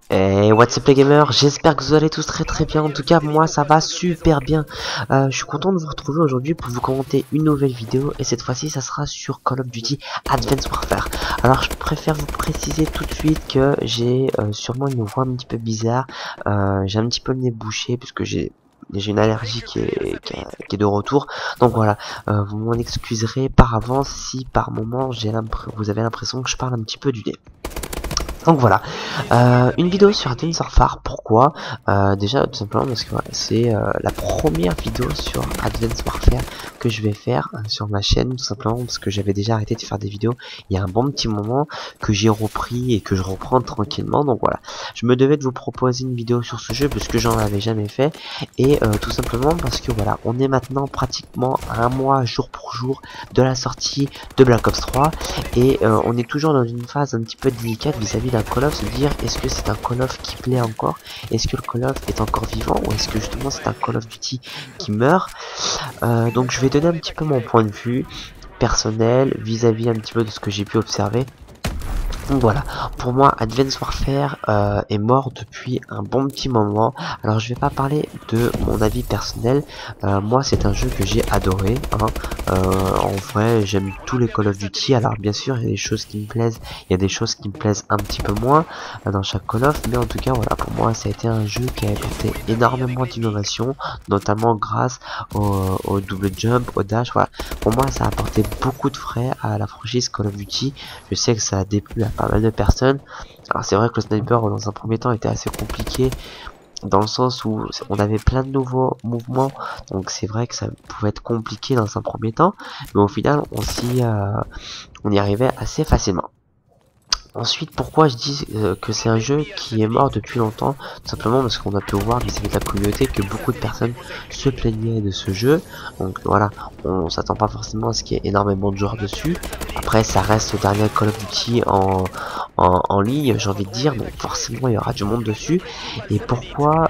Et what's up les gamers, j'espère que vous allez tous très bien, en tout cas moi ça va super bien. Je suis content de vous retrouver aujourd'hui pour vous commenter une nouvelle vidéo et cette fois-ci ça sera sur Call of Duty Advanced Warfare. Alors je préfère vous préciser tout de suite que j'ai sûrement une voix un petit peu bizarre, j'ai un petit peu le nez bouché puisque j'ai une allergie qui est de retour, donc voilà, vous m'en excuserez par avance si par moment vous avez l'impression que je parle un petit peu du nez. Donc voilà, une vidéo sur Advanced Warfare. Pourquoi? Déjà tout simplement parce que voilà, c'est la première vidéo sur Advanced Warfare que je vais faire sur ma chaîne, tout simplement parce que j'avais déjà arrêté de faire des vidéos il y a un bon petit moment, que j'ai repris et que je reprends tranquillement. Donc voilà, je me devais de vous proposer une vidéo sur ce jeu parce que j'en avais jamais fait, et tout simplement parce que voilà, on est maintenant pratiquement à un mois jour pour jour de la sortie de Black Ops 3, et on est toujours dans une phase un petit peu délicate vis-à-vis d'un Call of, se dire est-ce que c'est un Call of qui plaît encore, est-ce que le Call of est encore vivant, ou est-ce que justement c'est un Call of Duty qui meurt. Donc je vais donner un petit peu mon point de vue personnel vis-à-vis un petit peu de ce que j'ai pu observer. Donc voilà, pour moi Advanced Warfare est mort depuis un bon petit moment. Alors je vais pas parler de mon avis personnel, moi c'est un jeu que j'ai adoré, hein. En vrai j'aime tous les Call of Duty. Alors bien sûr il y a des choses qui me plaisent, il y a des choses qui me plaisent un petit peu moins dans chaque Call of, mais en tout cas voilà, pour moi ça a été un jeu qui a apporté énormément d'innovation, notamment grâce au double jump, au dash. Voilà, pour moi ça a apporté beaucoup de frais à la franchise Call of Duty. Je sais que ça a déplu à pas mal de personnes. Alors c'est vrai que le sniper dans un premier temps était assez compliqué, dans le sens où on avait plein de nouveaux mouvements, donc c'est vrai que ça pouvait être compliqué dans un premier temps, mais au final on y arrivait assez facilement. Ensuite, pourquoi je dis que c'est un jeu qui est mort depuis longtemps? Tout simplement parce qu'on a pu voir vis-à-vis de la communauté que beaucoup de personnes se plaignaient de ce jeu. Donc voilà, on s'attend pas forcément à ce qu'il y ait énormément de joueurs dessus. Après, ça reste le dernier Call of Duty en ligne, j'ai envie de dire, donc forcément il y aura du monde dessus. Et pourquoi,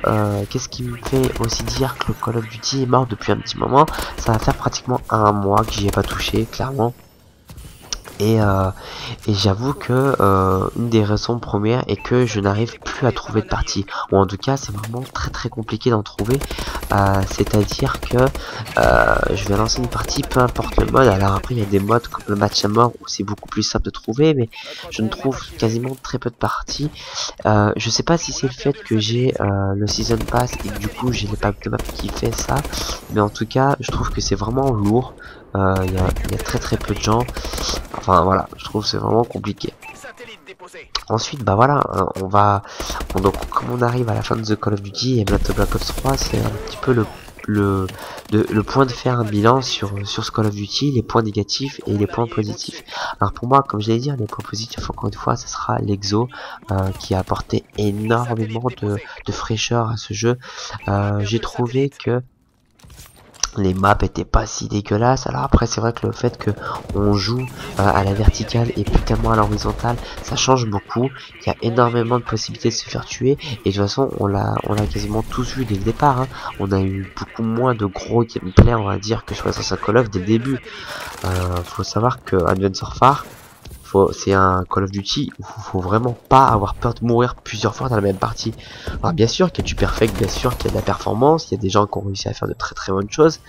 qu'est-ce qui me fait aussi dire que le Call of Duty est mort depuis un petit moment? Ça va faire pratiquement un mois que j'y ai pas touché, clairement. Et j'avoue que une des raisons premières est que je n'arrive plus à trouver de partie, ou en tout cas c'est vraiment très compliqué d'en trouver. C'est à dire que je vais lancer une partie peu importe le mode. Alors après il y a des modes comme le match à mort où c'est beaucoup plus simple de trouver, mais je ne trouve quasiment très peu de parties. Je sais pas si c'est le fait que j'ai le season pass et que du coup j'ai les packs de map qui fait ça, mais en tout cas je trouve que c'est vraiment lourd. Il y a très peu de gens. Enfin voilà, je trouve que c'est vraiment compliqué. Ensuite bah voilà, donc comme on arrive à la fin de The Call of Duty et bientôt Black Ops 3, c'est un petit peu le point de faire un bilan sur ce Call of Duty, les points négatifs et les points positifs. Alors pour moi, comme je l'ai dit, les points positifs encore une fois, ce sera l'Exo qui a apporté énormément de fraîcheur à ce jeu. J'ai trouvé que les maps étaient pas si dégueulasses. Alors après c'est vrai que le fait que on joue à la verticale et plus tellement à l'horizontale, ça change beaucoup. Il y a énormément de possibilités de se faire tuer, et de toute façon on l'a quasiment tous vu dès le départ, hein. On a eu beaucoup moins de gros gameplay, on va dire, que sur Assassin's Call of dès le début. Faut savoir que Advanced Warfare, c'est un Call of Duty où faut vraiment pas avoir peur de mourir plusieurs fois dans la même partie. Alors bien sûr qu'il y a du perfect, bien sûr qu'il y a de la performance, il y a des gens qui ont réussi à faire de très bonnes choses,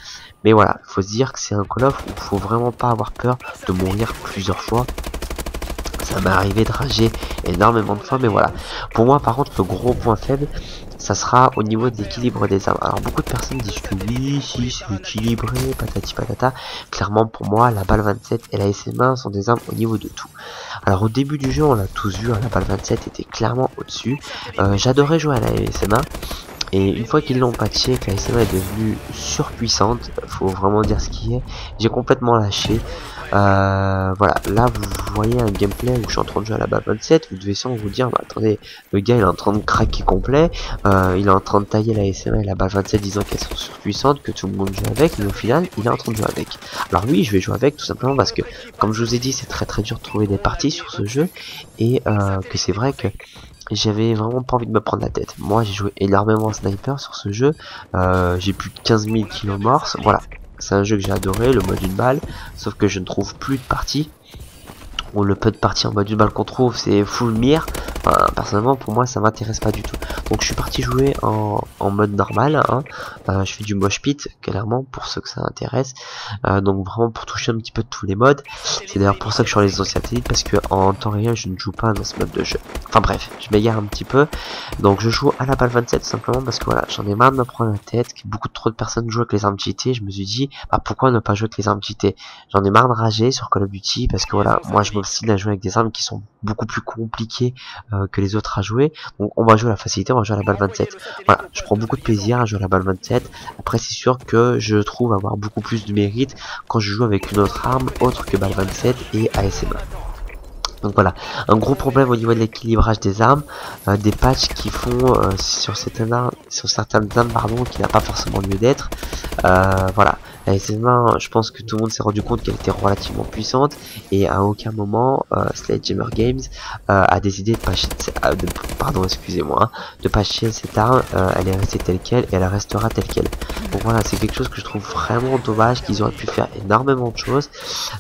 mais voilà, faut se dire que c'est un Call of où faut vraiment pas avoir peur de mourir plusieurs fois. Ça m'est arrivé de rager énormément de fois, mais voilà. Pour moi par contre le gros point faible, ça sera au niveau de l'équilibre des armes. Alors beaucoup de personnes disent que oui, si c'est équilibré, patati patata. Clairement pour moi la balle 27 et la SM1 sont des armes au niveau de tout. Alors au début du jeu on l'a tous vu, hein, la balle 27 était clairement au dessus. J'adorais jouer à la SM1. Et une fois qu'ils l'ont patché, que la SMA est devenue surpuissante, faut vraiment dire ce qui est, j'ai complètement lâché. Voilà, là vous voyez un gameplay où je suis en train de jouer à la balle 27, vous devez sans vous dire, bah, attendez, le gars il est en train de craquer complet, il est en train de tailler la SMA et la balle 27 disant qu'elles sont surpuissantes, que tout le monde joue avec, mais au final il est en train de jouer avec. Alors oui, je vais jouer avec tout simplement parce que, comme je vous ai dit, c'est très dur de trouver des parties sur ce jeu, et que c'est vrai que j'avais vraiment pas envie de me prendre la tête. Moi j'ai joué énormément sniper sur ce jeu, j'ai plus de 15 000 kills morts, voilà. C'est un jeu que j'ai adoré, le mode une balle, sauf que je ne trouve plus de parties. Ou le peu de partie en mode une balle qu'on trouve c'est full mire. Enfin, personnellement pour moi ça m'intéresse pas du tout. Donc je suis parti jouer en mode normal, hein. Je fais du mosh pit clairement pour ceux que ça intéresse. Donc vraiment pour toucher un petit peu de tous les modes. C'est d'ailleurs pour ça que je suis sur les autres satellites, parce que en temps réel je ne joue pas dans ce mode de jeu. Enfin bref, je m'égare un petit peu. Donc je joue à la balle 27 tout simplement parce que voilà, j'en ai marre de me prendre la tête, que beaucoup trop de personnes jouent avec les armes cheatées. Je me suis dit bah pourquoi ne pas jouer avec les armes cheatées. J'en ai marre de rager sur Call of Duty parce que voilà, moi je m'obstine à jouer avec des armes qui sont beaucoup plus compliquées que les autres à jouer. Donc on va jouer à la facilité, on va jouer à la balle 27. Voilà, je prends beaucoup de plaisir à jouer à la balle 27. Après c'est sûr que je trouve avoir beaucoup plus de mérite quand je joue avec une autre arme autre que balle 27 et ASM. Donc voilà, un gros problème au niveau de l'équilibrage des armes, des patchs qui font sur certaines armes pardon, qui n'a pas forcément lieu d'être. Voilà, la SM1, je pense que tout le monde s'est rendu compte qu'elle était relativement puissante et à aucun moment Sledgehammer Games a décidé de patcher, de patcher cette arme. Elle est restée telle quelle et elle restera telle quelle. Donc voilà, c'est quelque chose que je trouve vraiment dommage, qu'ils auraient pu faire énormément de choses,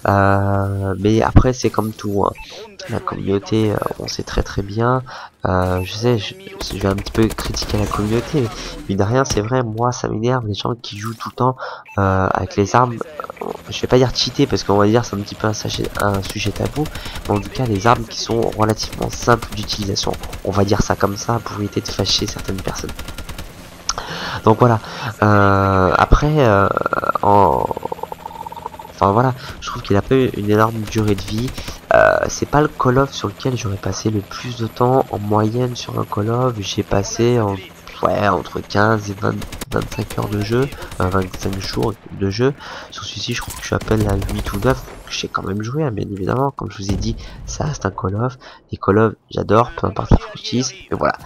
mais après c'est comme tout, hein. La communauté, on sait très bien. Je sais, je vais un petit peu critiquer la communauté, mais de rien, c'est vrai, moi ça m'énerve les gens qui jouent tout le temps avec les armes. Je vais pas dire cheater parce qu'on va dire c'est un petit peu un sujet tabou, mais en tout cas les armes qui sont relativement simples d'utilisation. On va dire ça comme ça pour éviter de fâcher certaines personnes. Donc voilà. Après, enfin voilà, je trouve qu'il a pas eu une énorme durée de vie. C'est pas le Call of sur lequel j'aurais passé le plus de temps en moyenne sur un Call of. J'ai passé entre 15 et 25 heures de jeu, 25 jours de jeu. Sur celui-ci, je crois que je suis à peine à 8 ou 9. J'ai quand même joué, hein, bien évidemment. Comme je vous ai dit, ça reste un Call of. Les Call of, j'adore, peu importe la franchise. Mais voilà,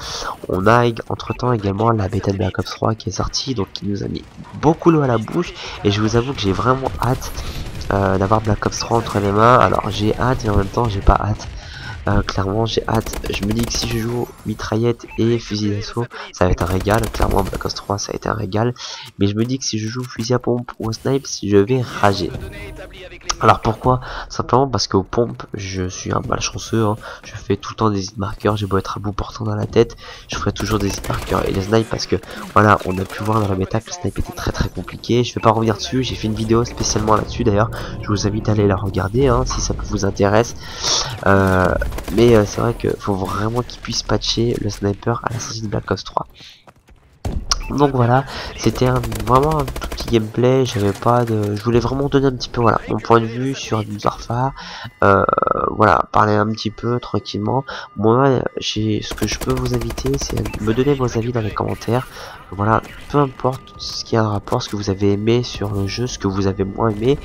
on a entre temps également la bêta de Black Ops 3 qui est sortie, donc qui nous a mis beaucoup l'eau à la bouche. Et je vous avoue que j'ai vraiment hâte d'avoir Black Ops 3 entre les mains. Alors j'ai hâte et en même temps j'ai pas hâte. Clairement j'ai hâte, je me dis que si je joue mitraillette et fusil d'assaut ça va être un régal. Clairement Black Ops 3 ça a été un régal, mais je me dis que si je joue fusil à pompe ou au snipe, je vais rager. Alors pourquoi? Simplement parce qu'aux pompes je suis un malchanceux, hein. Je fais tout le temps des hit markers, j'ai beau être à bout portant dans la tête, je ferai toujours des hit markers. Et les snipes, parce que voilà, on a pu voir dans la méta que le snipe était très compliqué. Je vais pas revenir dessus, j'ai fait une vidéo spécialement là-dessus d'ailleurs, je vous invite à aller la regarder, hein, si ça vous intéresse. Mais c'est vrai qu'il faut vraiment qu'ils puissent patcher le sniper à la sortie de Black Ops 3. Donc voilà, c'était vraiment un tout petit gameplay. J'avais pas de, je voulais vraiment donner un petit peu voilà mon point de vue sur Advanced Warfare. Voilà, parler un petit peu tranquillement. Moi, ce que je peux vous inviter, c'est à me donner vos avis dans les commentaires. Voilà, peu importe ce qui a un rapport, ce que vous avez aimé sur le jeu, ce que vous avez moins aimé.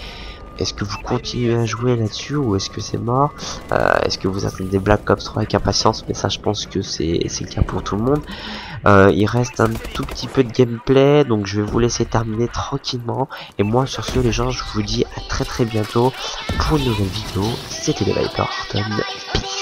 Est-ce que vous continuez à jouer là-dessus ou est-ce que c'est mort? Est-ce que vous attendez Black Ops 3 avec impatience? Mais ça, je pense que c'est le cas pour tout le monde. Il reste un tout petit peu de gameplay, donc je vais vous laisser terminer tranquillement. Et moi, sur ce, les gens, je vous dis à très bientôt pour une nouvelle vidéo. C'était les Viper Horton. Peace.